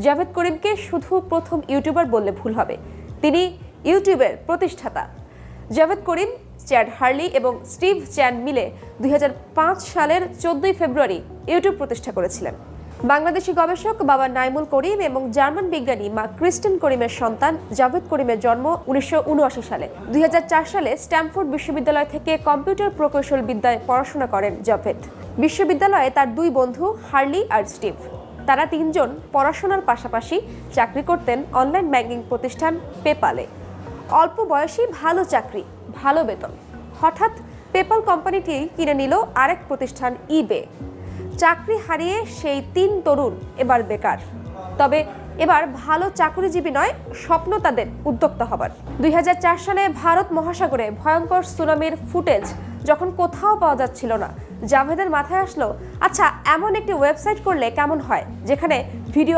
জাভেদ করিমকে শুধু প্রথম ইউটিউবার বললে ভুল হবে, তিনি ইউটিউবের প্রতিষ্ঠাতা। জাভেদ করিম, চ্যাড হার্লি এবং স্টিভ চ্যান মিলে 2005 সালের 14 ফেব্রুয়ারি ইউটিউব প্রতিষ্ঠা করেছিলেন। বাংলাদেশি গবেষক বাবা নাইমুল করিম এবং জার্মান বিজ্ঞানী মা ক্রিস্টেন করিমের সন্তান জাভেদ করিমের জন্ম 1979 সালে। 2004 সালে স্ট্যামফোর্ড বিশ্ববিদ্যালয় থেকে কম্পিউটার প্রকৌশল বিদ্যায় পড়াশোনা করেন জাভেদ। বিশ্ববিদ্যালয়ে তার দুই বন্ধু হার্লি আর স্টিভ, তারা তিনজন পড়াশোনার পাশাপাশি চাকরি করতেন অনলাইন ব্যাংকিং প্রতিষ্ঠান পেপালে। অল্প বয়সী ভালো চাকরি, ভালো বেতন। হঠাৎ পেপাল কোম্পানিটি কিনে নিল আরেক প্রতিষ্ঠান ইবে। চাকরি হারিয়ে সেই তিন তরুণ এবার বেকার। তবে এবার ভালো চাকরিজীবী নয়, স্বপ্ন তাদের উদ্যোক্তা হবার। 2004 সালে ভারত মহাসাগরে ভয়ঙ্কর সুনামির ফুটেজ যখন কোথাও পাওয়া যাচ্ছিল না, জাভেদের মাথায় আসলো, আচ্ছা এমন একটি ওয়েবসাইট করলে কেমন হয় যেখানে ভিডিও